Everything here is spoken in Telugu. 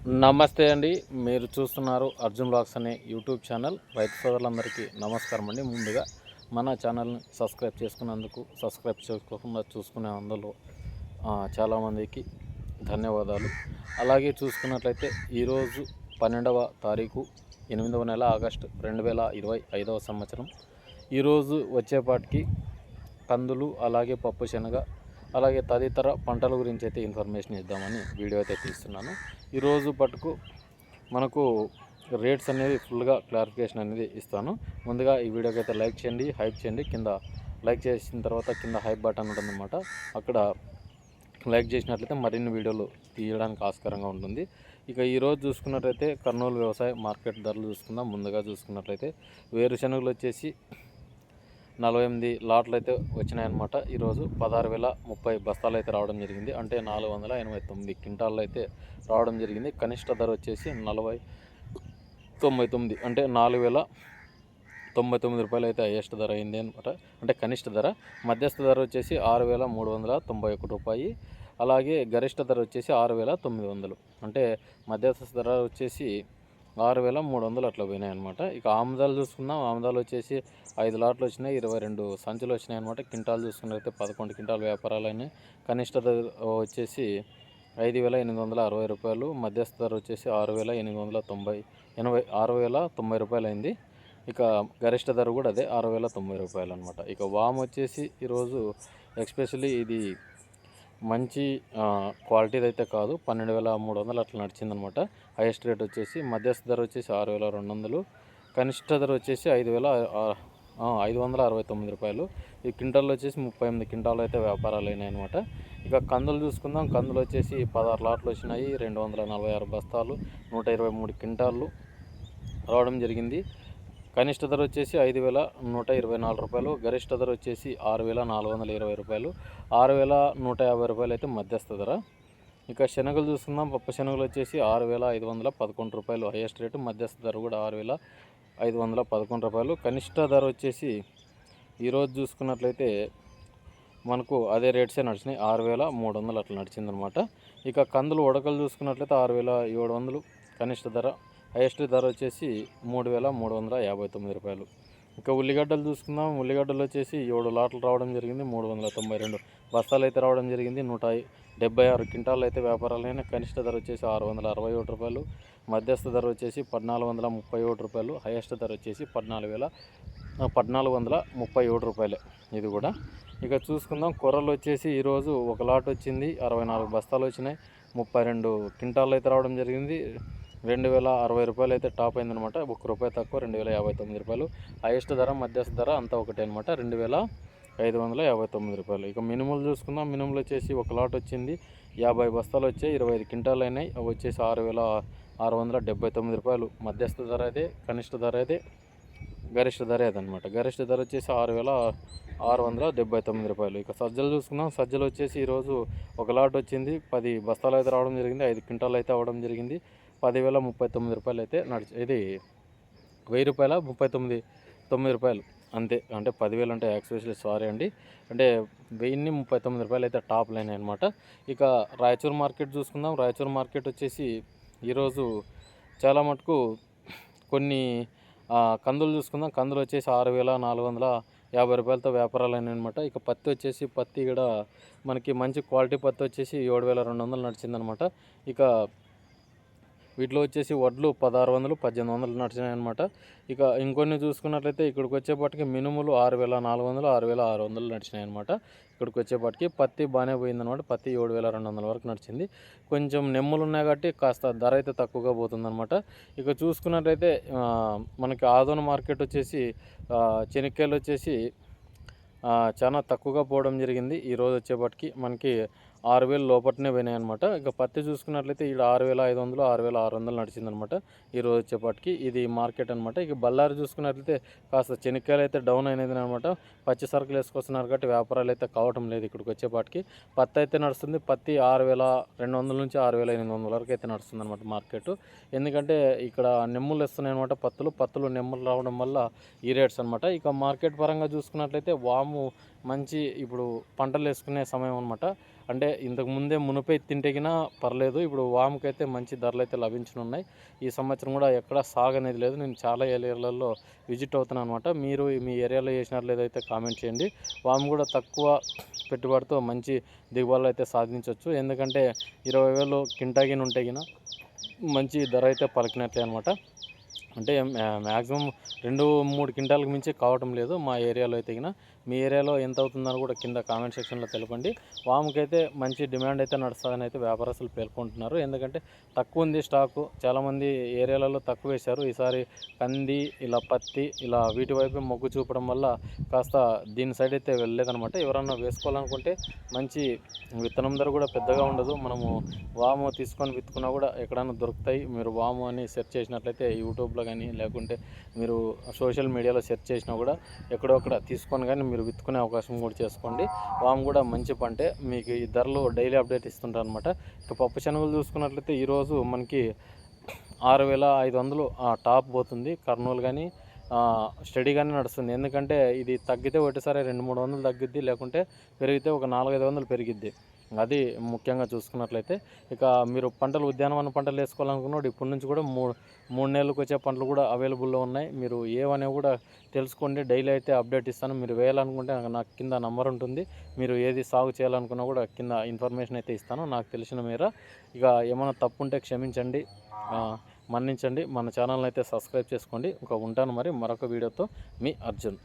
నమస్తే అండి. మీరు చూస్తున్నారు అర్జున్ బ్లాగ్స్ అనే యూట్యూబ్ ఛానల్. రైతు సోదరులందరికీ నమస్కారం అండి. ముందుగా మన ఛానల్ని సబ్స్క్రైబ్ చేసుకున్నందుకు, సబ్స్క్రైబ్ చేసుకోకుండా చూసుకునే అందులో చాలామందికి ధన్యవాదాలు. అలాగే చూసుకున్నట్లయితే ఈరోజు 12వ తారీఖు 8వ నెల ఆగస్టు 2025వ సంవత్సరం. ఈరోజు వచ్చేపాటికి కందులు, అలాగే పప్పు శనగ, అలాగే తదితర పంటల గురించి అయితే ఇన్ఫర్మేషన్ ఇద్దామని వీడియో అయితే తీస్తున్నాను. ఈరోజు పట్టుకు మనకు రేట్స్ అనేది ఫుల్గా క్లారిఫికేషన్ అనేది ఇస్తాను. ముందుగా ఈ వీడియోకి అయితే లైక్ చేయండి, హైప్ చేయండి. కింద లైక్ చేసిన తర్వాత కింద హైప్ బటన్ ఉంటుందన్నమాట. అక్కడ లైక్ చేసినట్లయితే మరిన్ని వీడియోలు తీయడానికి ఆస్కారంగా ఉంటుంది. ఇక ఈరోజు చూసుకున్నట్లయితే కర్నూలు వ్యవసాయ మార్కెట్ ధరలు చూసుకుందాం. ముందుగా చూసుకున్నట్లయితే వేరుశనగలు వచ్చేసి 48 లాట్లు అయితే వచ్చినాయన్నమాట. ఈరోజు 16,030 బస్తాలు అయితే రావడం జరిగింది. అంటే 489 క్వింటాళ్ళు అయితే రావడం జరిగింది. కనిష్ట ధర వచ్చేసి 40,99 అంటే 4,099 రూపాయలు అయితే హైయెస్ట్ ధర అయింది అనమాట. అంటే కనిష్ట ధర. మధ్యస్థ ధర వచ్చేసి 6,391 రూపాయి. అలాగే గరిష్ట ధర వచ్చేసి 6,900. అంటే మధ్యస్థ ధర వచ్చేసి 6,300 అట్లా పోయినాయి అనమాట. ఇక ఆముదాలు చూసుకుందాం. ఆముదాలు వచ్చేసి 5 లాట్లు వచ్చినాయి, 22 సంచులు వచ్చినాయి అనమాట. క్వింటాలు చూసుకున్నట్లయితే 11 క్వింటాల్ వ్యాపారాలు అయినాయి. కనిష్ట ధర వచ్చేసి 5,860 రూపాయలు. మధ్యస్థ ధర వచ్చేసి 6,90 రూపాయలు అయింది. ఇక గరిష్ట ధర కూడా అదే 6,090 రూపాయలు అనమాట. ఇక వామ్ వచ్చేసి ఈరోజు ఎస్పెషల్లీ ఇది మంచి క్వాలిటీది అయితే కాదు, 12,300 అట్లా నడిచిందనమాట. హైయెస్ట్ రేట్ వచ్చేసి. మధ్యస్థ ధర వచ్చేసి 6,200. కనిష్ట ధర వచ్చేసి 5,569 రూపాయలు. ఈ క్వింటాల్లో వచ్చేసి 38 క్వింటాలు అయితే వ్యాపారాలు అయినాయి అనమాట. ఇక కందులు చూసుకుందాం. కందులు వచ్చేసి 16 లాట్లు వచ్చినాయి, 246 బస్తాలు, 123 క్వింటాళ్ళు రావడం జరిగింది. కనిష్ట ధర వచ్చేసి 5,124 రూపాయలు. గరిష్ట ధర వచ్చేసి 6,420 రూపాయలు. 6,150 రూపాయలు అయితే మధ్యస్థ ధర. ఇక శనగలు చూసుకుందాం. పప్పు శనగలు వచ్చేసి 6,511 రూపాయలు హైయెస్ట్ రేటు. మధ్యస్థ ధర కూడా 6,511 రూపాయలు. కనిష్ట ధర వచ్చేసి ఈరోజు చూసుకున్నట్లయితే మనకు అదే రేట్సే నడిచినాయి, 6,300 అట్లా నడిచిందనమాట. ఇక కందులు ఉడకలు చూసుకున్నట్లయితే 6,700 కనిష్ట ధర. హైయెస్ట్ ధర వచ్చేసి 3,359 రూపాయలు. ఇక ఉల్లిగడ్డలు చూసుకుందాం. ఉల్లిగడ్డలు వచ్చేసి 7 లాట్లు రావడం జరిగింది, 392 బస్తాలు అయితే రావడం జరిగింది. 176 క్వింటాలు అయితే వ్యాపారాలైన. కనిష్ట ధర వచ్చేసి 661 రూపాయలు. మధ్యస్థ ధర వచ్చేసి 1,437 రూపాయలు. హైయెస్ట్ ధర వచ్చేసి 1,437 రూపాయలే ఇది కూడా. ఇక చూసుకుందాం. కొర్రలు వచ్చేసి ఈరోజు ఒక లాట్ వచ్చింది, 64 బస్తాలు వచ్చినాయి, 32 క్వింటాలు అయితే రావడం జరిగింది. 2,060 రూపాయలు అయితే టాప్ అయిందనమాట. 1 రూపాయి తక్కువ, 2,059 రూపాయలు. హైయెస్ట్ ధర, మధ్యస్థ ధర అంతా ఒకటే అనమాట, 2,559 రూపాయలు. ఇక మినుములు చూసుకుందాం. మినుములు వచ్చేసి ఒక లాట్ వచ్చింది, 50 బస్తాలు వచ్చాయి, 25 క్వింటాలు అయినాయి. అవి వచ్చేసి 6,679 రూపాయలు. మధ్యస్థ ధర అదే, కనిష్ట ధర అదే, గరిష్ట ధర అదనమాట. గరిష్ట ధర వచ్చేసి 6,679 రూపాయలు. ఇక సజ్జలు చూసుకుందాం. సజ్జలు వచ్చేసి ఈరోజు ఒక లాట్ వచ్చింది, 10 బస్తాలు అయితే రావడం జరిగింది, 5 క్వింటాలు అయితే అవ్వడం జరిగింది. 10,039 రూపాయలు అయితే ఇది 1,000 రూపాయల 39 రూపాయలు అంతే. అంటే 10,000 అంటే యాక్చువల్లీ సారీ అండి, అంటే 1,039 రూపాయలు అయితే టాప్ లైన్ అనమాట. ఇక రాయచూరు మార్కెట్ చూసుకుందాం. రాయచూరు మార్కెట్ వచ్చేసి ఈరోజు చాలా మటుకు కొన్ని కందులు చూసుకుందాం. కందులు వచ్చేసి 6,450 రూపాయలతో వ్యాపారాలు అయినాయి అనమాట. ఇక పత్తి వచ్చేసి పత్తి కూడా మనకి మంచి క్వాలిటీ పత్తి వచ్చేసి 7,200 నడిచిందనమాట. ఇక వీటిలో వచ్చేసి వడ్లు 1,600, 1,800 నడిచినాయి అనమాట. ఇక ఇంకొన్ని చూసుకున్నట్లయితే ఇక్కడికి వచ్చేపాటికి మినుములు 6,400, 6,600 నడిచినాయి అనమాట. ఇక్కడికి వచ్చేపాటికి పత్తి బాగానే పోయిందనమాట. పత్తి 7,200 వరకు నడిచింది. కొంచెం నెమ్ములు ఉన్నాయి కాబట్టి కాస్త ధర అయితే తక్కువగా పోతుందన్నమాట. ఇక చూసుకున్నట్లయితే మనకి ఆదోని మార్కెట్ వచ్చేసి చెనిక్కాయలు వచ్చేసి చాలా తక్కువగా పోవడం జరిగింది. ఈరోజు వచ్చేపాటికి మనకి 6,000 లోపట్నే పోయినాయి అనమాట. ఇక పత్తి చూసుకున్నట్లయితే ఇక్కడ 6,500, 6,600 నడిచిందనమాట ఈరోజు వచ్చేపాటికి. ఇది మార్కెట్ అనమాట. ఇక బళ్ళారి చూసుకున్నట్లయితే కాస్త చెనిక్కాయలు అయితే డౌన్ అయినది అనమాట. పచ్చి సరుకులు వేసుకొస్తున్నారు కాబట్టి వ్యాపారాలు అయితే కావటం లేదు ఇక్కడికి వచ్చేపాటికి. పత్తి అయితే నడుస్తుంది. పత్తి 6,200 నుంచి 6,800 వరకు అయితే నడుస్తుంది అనమాట మార్కెట్. ఎందుకంటే ఇక్కడ నెమ్ములు వస్తున్నాయి అనమాట. పత్తులు నెమ్ములు రావడం వల్ల ఈ రేట్స్ అనమాట. ఇక మార్కెట్ పరంగా చూసుకున్నట్లయితే వాము మంచి ఇప్పుడు పంటలు వేసుకునే సమయం అనమాట. అంటే ఇంతకు ముందే మునుపే తింటేగినా పర్లేదు. ఇప్పుడు వాముకైతే మంచి ధరలు అయితే లభించనున్నాయి. ఈ సంవత్సరం కూడా ఎక్కడ సాగు అనేది లేదు. నేను చాలా ఏరియాలలో విజిట్ అవుతున్నాను అనమాట. మీరు మీ ఏరియాలో వేసినారో లేదో అయితే కామెంట్ చేయండి. వాము కూడా తక్కువ పెట్టుబడితో మంచి దిగుబడులు అయితే సాధించవచ్చు. ఎందుకంటే 20,000 కింటాగిన ఉంటే గిన మంచి ధర అయితే పలికినట్లే అనమాట. అంటే మ్యాక్సిమం 2, 3 క్వింటాలకు మించి కావటం లేదు మా ఏరియాలో అయితే గిన. మీ ఏరియాలో ఎంత అవుతుందని కూడా కింద కామెంట్ సెక్షన్లో తెలపండి. వాముకైతే మంచి డిమాండ్ అయితే నడుస్తుందని అయితే వ్యాపారస్తులు పేర్కొంటున్నారు. ఎందుకంటే తక్కువ ఉంది స్టాకు. చాలామంది ఏరియాలలో తక్కువ వేశారు. ఈసారి కంది, ఇలా పత్తి, ఇలా వీటి వైపు మొగ్గు చూపడం వల్ల కాస్త దీని సైడ్ అయితే వెళ్ళలేదనమాట. ఎవరన్నా వేసుకోవాలనుకుంటే మంచి విత్తనం ధర కూడా పెద్దగా ఉండదు. మనము వాము తీసుకొని విత్తుకున్నా కూడా ఎక్కడైనా దొరుకుతాయి. మీరు వాము అని సెర్చ్ చేసినట్లయితే యూట్యూబ్లో కానీ లేకుంటే మీరు సోషల్ మీడియాలో సెర్చ్ చేసినా కూడా ఎక్కడో అక్కడ తీసుకొని కానీ మీరు విత్తుకునే అవకాశం కూడా చేసుకోండి. వాము కూడా మంచి పంటే. మీకు ఈ ధరలు డైలీ అప్డేట్ ఇస్తుంటారు అనమాట. ఇక పప్పు శనగలు చూసుకున్నట్లయితే ఈరోజు మనకి 6,500 టాప్ పోతుంది. కర్నూలు కానీ స్టడీగానే నడుస్తుంది. ఎందుకంటే ఇది తగ్గితే ఒకటిసారి 200-300 తగ్గిద్ది, లేకుంటే పెరిగితే ఒక 400-500 పెరిగిద్ది. అది ముఖ్యంగా చూసుకున్నట్లయితే. ఇక మీరు పంటలు ఉద్యానవన పంటలు వేసుకోవాలనుకున్నాడు ఇప్పటి నుంచి కూడా 3 నెలలకు వచ్చే పంటలు కూడా అవైలబుల్లో ఉన్నాయి. మీరు ఏవనేవి కూడా తెలుసుకోండి. డైలీ అయితే అప్డేట్ ఇస్తాను. మీరు వేయాలనుకుంటే నాకు కింద నంబర్ ఉంటుంది. మీరు ఏది సాగు చేయాలనుకున్నా కూడా కింద ఇన్ఫర్మేషన్ అయితే ఇస్తాను నాకు తెలిసిన మేర. ఇక ఏమైనా తప్పు ఉంటే క్షమించండి, మన్నించండి. మన ఛానల్ని అయితే సబ్స్క్రైబ్ చేసుకోండి. ఇంకా ఉంటాను మరి మరొక వీడియోతో. మీ అర్జున్.